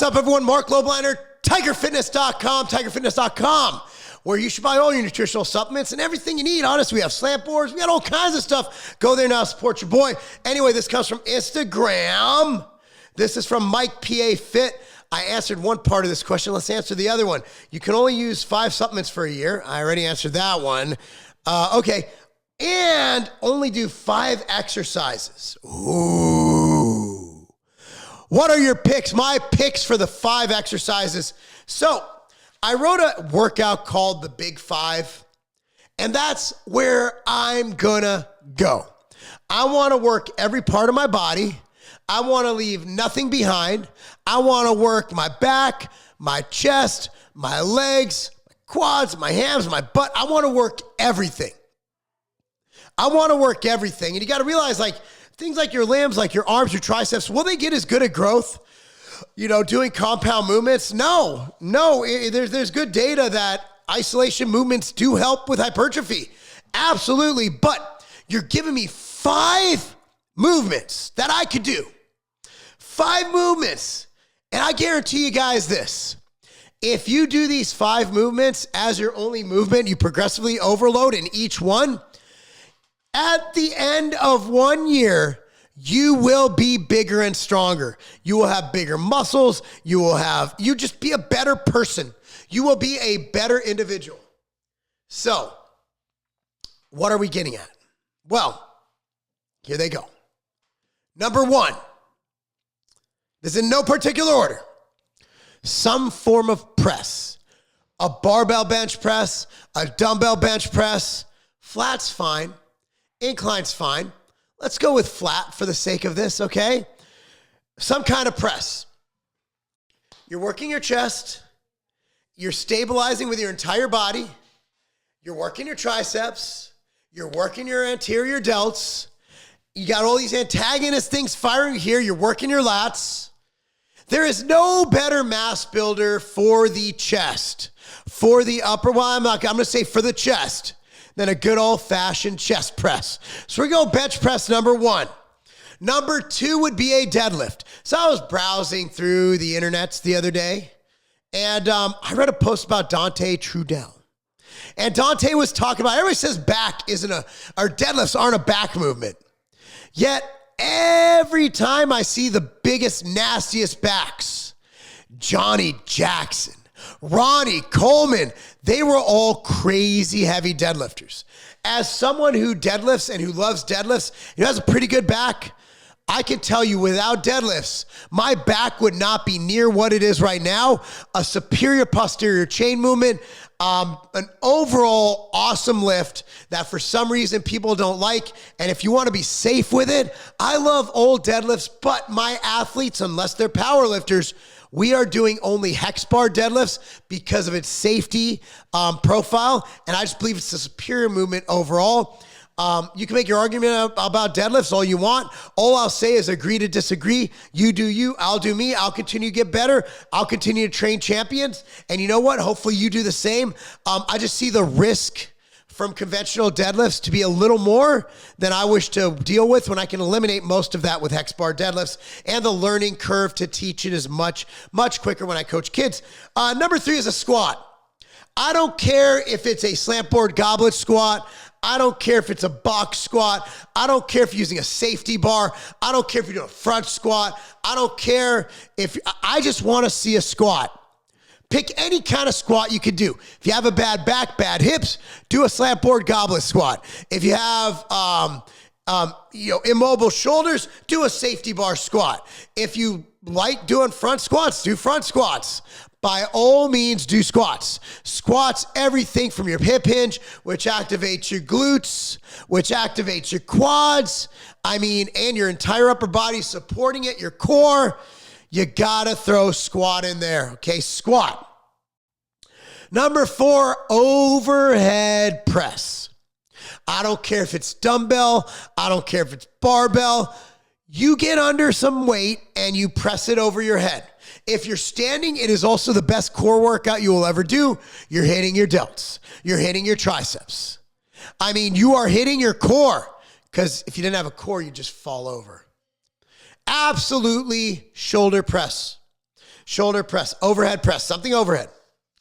What's up, everyone? Marc Lobliner, tigerfitness.com, where you should buy all your nutritional supplements and everything you need. Honestly, we have slant boards. We got all kinds of stuff. Go there now, support your boy. Anyway, this comes from Instagram. This is from Mike PA Fit. I answered one part of this question. Let's answer the other one. You can only use 5 supplements for a year. I already answered that one. Okay. And only do 5 exercises. Ooh. What are your picks? My picks for the 5 exercises. So I wrote a workout called the Big 5, and that's where I'm gonna go. I wanna work every part of my body. I wanna leave nothing behind. I wanna work my back, my chest, my legs, my quads, my hams, my butt. I wanna work everything. I wanna work everything. And you gotta realize, like, things like your limbs, like your arms, your triceps, will they get as good at growth, doing compound movements? No. There's good data that isolation movements do help with hypertrophy. Absolutely. But you're giving me 5 movements that I could do. 5 movements. And I guarantee you guys this. If you do these 5 movements as your only movement, you progressively overload in each one, at the end of 1 year, you will be bigger and stronger. You will have bigger muscles. You just be a better person. You will be a better individual. So, what are we getting at? Well, here they go. Number 1, this is in no particular order. Some form of press. A barbell bench press, a dumbbell bench press. Flat's fine. Incline's fine. Let's go with flat for the sake of this, okay? Some kind of press. You're working your chest. You're stabilizing with your entire body. You're working your triceps. You're working your anterior delts. You got all these antagonist things firing here. You're working your lats. There is no better mass builder for the chest, for the upper, I'm going to say for the chest, than a good old-fashioned chest press. So we go bench press number 1. Number 2 would be a deadlift. So I was browsing through the internets the other day, and I read a post about Dante Trudell. And Dante was talking about, everybody says back isn't or deadlifts aren't a back movement. Yet, every time I see the biggest, nastiest backs, Johnny Jackson, Ronnie Coleman, they were all crazy heavy deadlifters. As someone who deadlifts and who loves deadlifts, who has a pretty good back, I can tell you without deadlifts, my back would not be near what it is right now. A superior posterior chain movement, an overall awesome lift that for some reason people don't like. And if you want to be safe with it, I love old deadlifts, but my athletes, unless they're power lifters, we are doing only hex bar deadlifts because of its safety profile. And I just believe it's a superior movement overall. You can make your argument about deadlifts all you want. All I'll say is agree to disagree. You do you, I'll do me. I'll continue to get better. I'll continue to train champions. And you know what? Hopefully you do the same. I just see the risk from conventional deadlifts to be a little more than I wish to deal with when I can eliminate most of that with hex bar deadlifts, and the learning curve to teach it is much, much quicker when I coach kids. Number 3 is a squat. I don't care if it's a slant board goblet squat. I don't care if it's a box squat. I don't care if you're using a safety bar. I don't care if you're doing a front squat. I don't care I just want to see a squat. Pick any kind of squat you could do. If you have a bad back, bad hips, do a slant board goblet squat. If you have immobile shoulders, do a safety bar squat. If you like doing front squats, do front squats. By all means, do squats. Squats, everything from your hip hinge, which activates your glutes, which activates your quads, and your entire upper body supporting it, your core. You gotta throw squat in there, okay? Squat. Number 4, overhead press. I don't care if it's dumbbell. I don't care if it's barbell. You get under some weight and you press it over your head. If you're standing, it is also the best core workout you will ever do. You're hitting your delts. You're hitting your triceps. You are hitting your core, because if you didn't have a core, you'd just fall over. Absolutely shoulder press. shoulder press, overhead press, something overhead,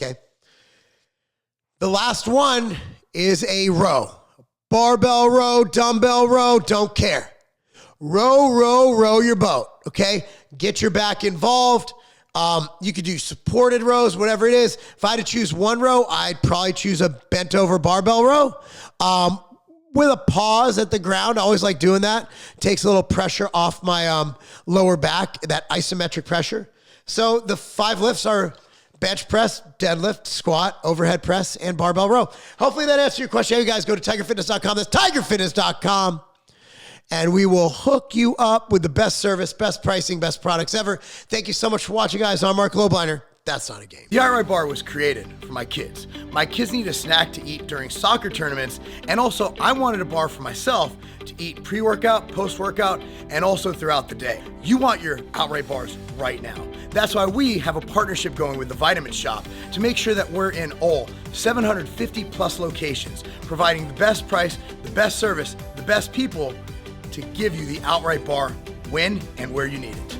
okay? The last one is a row. Barbell row, dumbbell row, don't care. Row, row, row your boat, okay? Get your back involved. You could do supported rows, whatever it is. If I had to choose one row, I'd probably choose a bent over barbell row. With a pause at the ground. I always like doing that. Takes a little pressure off my lower back, that isometric pressure. So the 5 lifts are bench press, deadlift, squat, overhead press, and barbell row. Hopefully that answers your question. You guys go to tigerfitness.com. That's tigerfitness.com. And we will hook you up with the best service, best pricing, best products ever. Thank you so much for watching, guys. I'm Marc Lobliner. That's not a game. The outright bar was created for my kids. My kids need a snack to eat during soccer tournaments, and also I wanted a bar for myself to eat pre-workout, post-workout, and also throughout the day. You want your outright bars right now. That's why we have a partnership going with the Vitamin Shop to make sure that we're in all 750 plus locations, providing the best price, the best service, the best people to give you the outright bar when and where you need it.